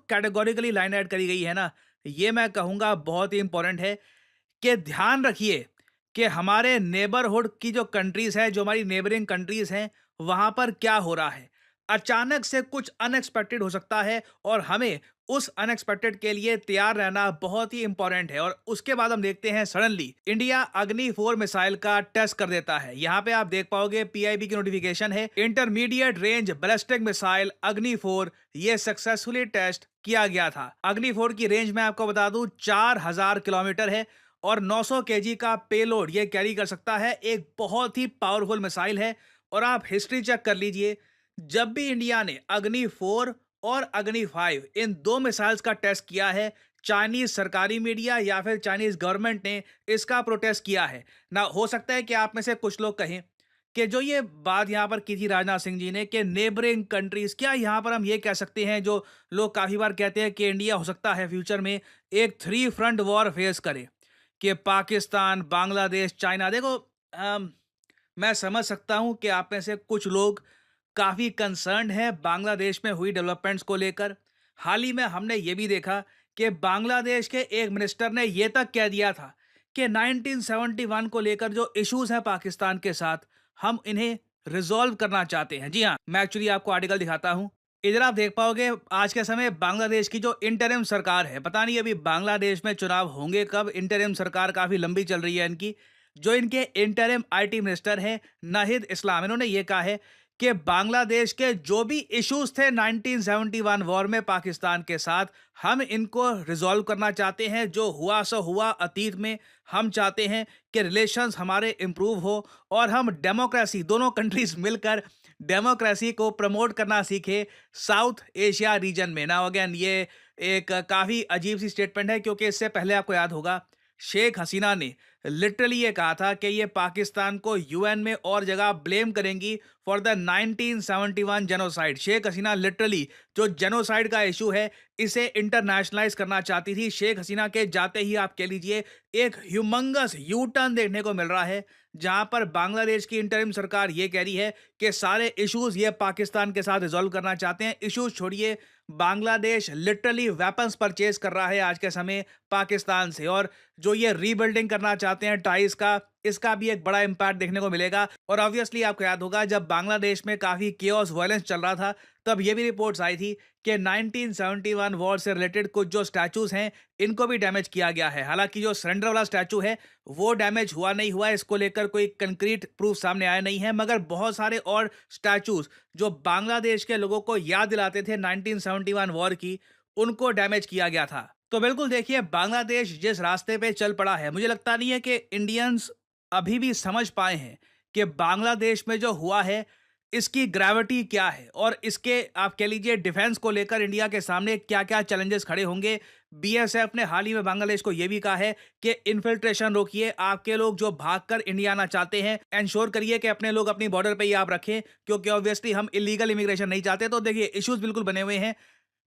Categorically line add करी गई है ना, ये मैं कहूँगा बहुत ही इम्पोर्टेंट है कि ध्यान रखिए कि हमारे नेबरहुड की जो कंट्रीज़ हैं, जो हमारी नेबरिंग कंट्रीज़ हैं, वहाँ पर क्या हो रहा है। अचानक से कुछ अनएक्सपेक्टेड हो सकता है और हमें उस अनएक्सपेक्टेड के लिए तैयार रहना बहुत ही इंपॉर्टेंट है। और उसके बाद हम देखते हैं सडनली इंडिया अग्नि 4 मिसाइल का टेस्ट कर देता है। यहाँ पे आप देख पाओगे पीआईबी की नोटिफिकेशन है, इंटरमीडिएट रेंज बैलिस्टिक मिसाइल अग्नि 4 ये सक्सेसफुली टेस्ट किया गया था। अग्नि 4 की रेंज मैं आपको बता दूं 4000 किलोमीटर है और 900 केजी का पेलोड ये कैरी कर सकता है। एक बहुत ही पावरफुल मिसाइल है। और आप हिस्ट्री चेक कर लीजिए, जब भी इंडिया ने अग्नि 4 और अग्नि 5 इन दो मिसाइल्स का टेस्ट किया है, चाइनीज सरकारी मीडिया या फिर चाइनीज गवर्नमेंट ने इसका प्रोटेस्ट किया है ना। हो सकता है कि आप में से कुछ लोग कहें कि जो ये बात यहाँ पर की थी राजनाथ सिंह जी ने कि नेबरिंग कंट्रीज, क्या यहाँ पर हम ये कह सकते हैं, जो लोग काफी बार कहते हैं कि इंडिया हो सकता है फ्यूचर में एक थ्री फ्रंट वॉर फेस करे, कि पाकिस्तान, बांग्लादेश, चाइना। देखो, मैं समझ सकता हूं कि आप में से कुछ लोग काफ़ी कंसर्न्ड हैं बांग्लादेश में हुई डेवलपमेंट्स को लेकर। हाल ही में हमने ये भी देखा कि बांग्लादेश के एक मिनिस्टर ने ये तक कह दिया था कि 1971 को लेकर जो इश्यूज हैं पाकिस्तान के साथ, हम इन्हें रिजॉल्व करना चाहते हैं। जी हाँ, मैं एक्चुअली आपको आर्टिकल दिखाता हूँ। इधर आप देख पाओगे आज के समय बांग्लादेश की जो इंटरिम सरकार है, पता नहीं अभी बांग्लादेश में चुनाव होंगे कब, इंटरिम सरकार काफ़ी लंबी चल रही है इनकी। जो इनके इंटरिम आईटी मिनिस्टर हैं नाहिद इस्लाम, इन्होंने ये कहा है कि बांग्लादेश के जो भी इश्यूज थे 1971 वॉर में पाकिस्तान के साथ, हम इनको रिजॉल्व करना चाहते हैं। जो हुआ सो हुआ अतीत में, हम चाहते हैं कि रिलेशंस हमारे इम्प्रूव हो और हम डेमोक्रेसी, दोनों कंट्रीज मिलकर डेमोक्रेसी को प्रमोट करना सीखे साउथ एशिया रीजन में ना। अगेन ये एक काफ़ी अजीब सी स्टेटमेंट है, क्योंकि इससे पहले आपको याद होगा शेख हसीना ने लिटरली ये कहा था कि ये पाकिस्तान को यूएन में और जगह ब्लेम करेंगी for the 1971 genocide. Sheikh Hasina literally जो जेनोसाइड का इशू है इसे इंटरनेशनलाइज करना चाहती थी। शेख हसीना के जाते ही आप कह लीजिए एक ह्यूमंगस यू टर्न देखने को मिल रहा है, जहां पर बांग्लादेश की इंटरिम सरकार ये कह रही है कि सारे इश्यूज ये पाकिस्तान के साथ रिजॉल्व करना चाहते हैं। इश्यूज छोड़िए, बांग्लादेश लिटरली वेपन्स परचेज कर रहा है आज के समय पाकिस्तान से, और जो ये रीबिल्डिंग करना चाहते हैं टाइज का, इसका भी एक बड़ा इम्पैक्ट देखने को मिलेगा। और ऑब्वियसली आपको याद होगा जब बांग्लादेश में काफी केओस वायलेंस चल रहा था, तब ये भी रिपोर्ट्स आई थी कि 1971 वॉर से रिलेटेड कुछ जो स्टैचूज हैं इनको भी डैमेज किया गया है। हालांकि जो सरेंडर वाला स्टैचू है वो डैमेज हुआ नहीं हुआ है, इसको लेकर कोई कंक्रीट प्रूफ सामने आया नहीं है, मगर बहुत सारे और स्टैचूज जो बांग्लादेश के लोगों को याद दिलाते थे 1971 वॉर की, उनको डैमेज किया गया था। तो बिल्कुल देखिए, बांग्लादेश जिस रास्ते पे चल पड़ा है, मुझे लगता नहीं है कि इंडियंस अभी भी समझ पाए हैं कि बांग्लादेश में जो हुआ है इसकी ग्रेविटी क्या है और इसके आप कह लीजिए डिफेंस को लेकर इंडिया के सामने क्या-क्या चैलेंजेस खड़े होंगे। बीएसएफ ने हाल ही में बांग्लादेश को यह भी कहा है कि इन्फिल्ट्रेशन रोकिए, आपके लोग जो भागकर इंडिया आना चाहते हैं एंश्योर करिए कि अपने लोग अपनी बॉर्डर पे ही आप रखें, क्योंकि ऑब्वियसली हम इलीगल इमिग्रेशन नहीं चाहते। तो देखिए, इश्यूज बिल्कुल बने हुए हैं।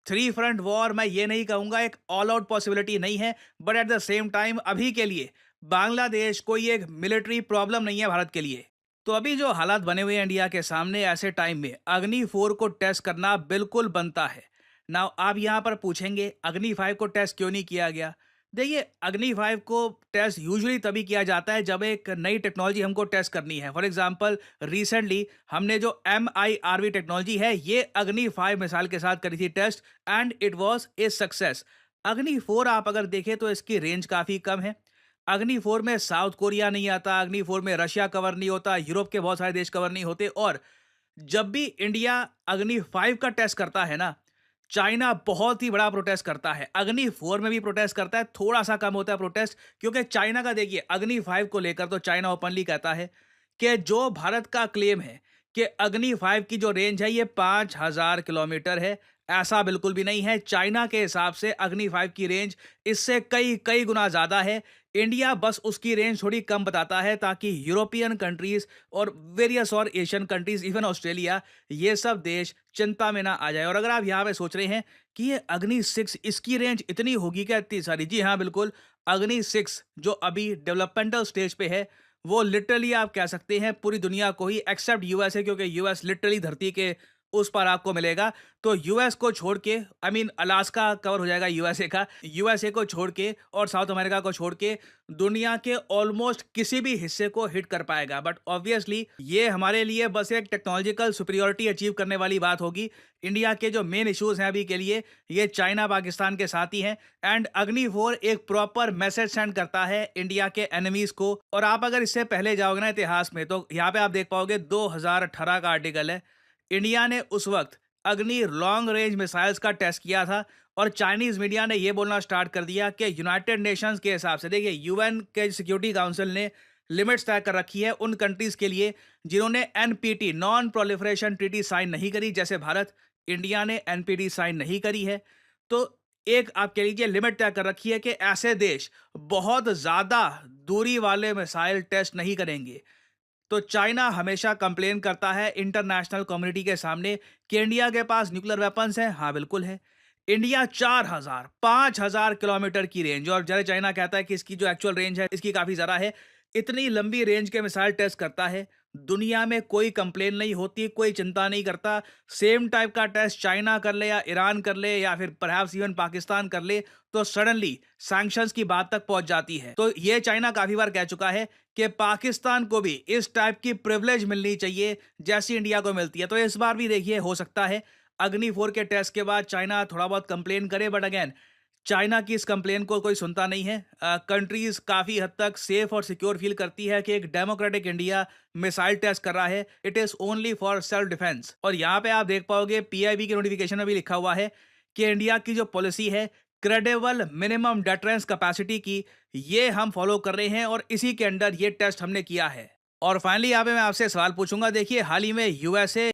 थ्री फ्रंट वॉर मैं ये नहीं कहूंगा एक ऑल आउट पॉसिबिलिटी नहीं है, but at the same time अभी के लिए बांग्लादेश कोई एक मिलिट्री प्रॉब्लम नहीं है भारत के लिए। तो अभी जो हालात बने हुए हैं इंडिया के सामने, ऐसे टाइम में अग्नि 4 को टेस्ट करना बिल्कुल बनता है। नाउ आप यहाँ पर पूछेंगे अग्नि 5 को टेस्ट क्यों नहीं किया गया। देखिए, अग्नि 5 को टेस्ट यूजुअली तभी किया जाता है जब एक नई टेक्नोलॉजी हमको टेस्ट करनी है। फॉर एग्जांपल रिसेंटली हमने जो MIRV टेक्नोलॉजी है ये अग्नि 5 मिसाइल के साथ करी थी test, and it was a success. Agni 4 आप अगर देखें तो इसकी रेंज काफ़ी कम है। अग्नि 4 में साउथ कोरिया नहीं आता, अग्नि 4 में रशिया कवर नहीं होता, यूरोप के बहुत सारे देश कवर नहीं होते। और जब भी इंडिया अग्नि 5 का टेस्ट करता है ना, चाइना बहुत ही बड़ा प्रोटेस्ट करता है। अग्नि 4 में भी प्रोटेस्ट करता है, थोड़ा सा कम होता है प्रोटेस्ट, क्योंकि चाइना का देखिए अग्नि 5 को लेकर तो चाइना ओपनली कहता है कि जो भारत का क्लेम है कि अग्नि 5 की जो रेंज है ये 5000 किलोमीटर है, ऐसा बिल्कुल भी नहीं है। चाइना के हिसाब से अग्नि 5 की रेंज इससे कई कई गुना ज़्यादा है। इंडिया बस उसकी रेंज थोड़ी कम बताता है ताकि यूरोपियन कंट्रीज़ और वेरियस और एशियन कंट्रीज़, इवन ऑस्ट्रेलिया, ये सब देश चिंता में ना आ जाए। और अगर आप यहाँ पे सोच रहे हैं कि ये अग्नि 6 इसकी रेंज इतनी होगी क्या, इतनी सारी, जी हाँ बिल्कुल। अग्नि 6 जो अभी डेवलपमेंटल स्टेज पे है, वो लिटरली आप कह सकते हैं पूरी दुनिया को ही एक्सेप्ट यूएस है, क्योंकि यूएस लिटरली धरती के उस पर आपको मिलेगा। तो यूएस को छोड़ के, आई मीन अलास्का कवर हो जाएगा यूएसए का, यूएसए को छोड़ के और साउथ अमेरिका को छोड़ के दुनिया के ऑलमोस्ट किसी भी हिस्से को हिट कर पाएगा। बट ऑब्वियसली ये हमारे लिए बस एक टेक्नोलॉजिकल सुपीरियॉरिटी अचीव करने वाली बात होगी। इंडिया के जो मेन इश्यूज हैं अभी के लिए, ये चाइना पाकिस्तान के साथ ही हैं। एंड अग्नि 4 एक प्रॉपर मैसेज सेंड करता है इंडिया के एनिमीज को। और आप अगर इससे पहले जाओगे ना इतिहास में, तो यहाँ पे आप देख पाओगे 2018 का आर्टिकल है। इंडिया ने उस वक्त अग्नि लॉन्ग रेंज मिसाइल्स का टेस्ट किया था और चाइनीज मीडिया ने यह बोलना स्टार्ट कर दिया कि यूनाइटेड नेशंस के हिसाब से, देखिए यूएन के सिक्योरिटी काउंसिल ने लिमिट्स तय कर रखी है उन कंट्रीज के लिए जिन्होंने NPT non proliferation treaty sign नहीं करी, जैसे भारत। इंडिया ने एनपीटी साइन नहीं करी है, तो एक आप कह लीजिए लिमिट तय कर रखी है कि ऐसे देश बहुत ज्यादा दूरी वाले मिसाइल टेस्ट नहीं करेंगे। तो चाइना हमेशा कंप्लेन करता है इंटरनेशनल कम्युनिटी के सामने कि इंडिया के पास न्यूक्लियर वेपन्स हैं। हाँ, बिल्कुल है। इंडिया 4000 5000 किलोमीटर की रेंज, और जरा चाइना कहता है कि इसकी जो एक्चुअल रेंज है इसकी काफी ज्यादा है, इतनी लंबी रेंज के मिसाइल टेस्ट करता है। दुनिया में कोई कंप्लेन नहीं होती, कोई चिंता नहीं करता। सेम टाइप का टेस्ट चाइना कर ले या ईरान कर ले या फिर परहैप्स इवन पाकिस्तान कर ले, तो सडनली सैंक्शंस की बात तक पहुंच जाती है। तो ये चाइना काफी बार कह चुका है कि पाकिस्तान को भी इस टाइप की प्रिविलेज मिलनी चाहिए जैसी इंडिया को मिलती है। तो इस बार भी देखिए, हो सकता है अग्नि 4 के टेस्ट के बाद चाइना थोड़ा बहुत कंप्लेन करे, बट अगेन चाइना की इस कंप्लेन को कोई सुनता नहीं है। कंट्रीज काफी हद तक सेफ और सिक्योर फील करती है कि एक डेमोक्रेटिक इंडिया मिसाइल टेस्ट कर रहा है। It is only for self defence. और यहाँ पे आप देख पाओगे पीआईबी के नोटिफिकेशन में भी लिखा हुआ है कि इंडिया की जो पॉलिसी है क्रेडिबल मिनिमम डेटरेंस कैपेसिटी की, ये हम फॉलो कर रहे हैं और इसी के अंडर ये टेस्ट हमने किया है। और फाइनली यहाँ पे मैं आपसे सवाल पूछूंगा, देखिए हाल ही में यूएसए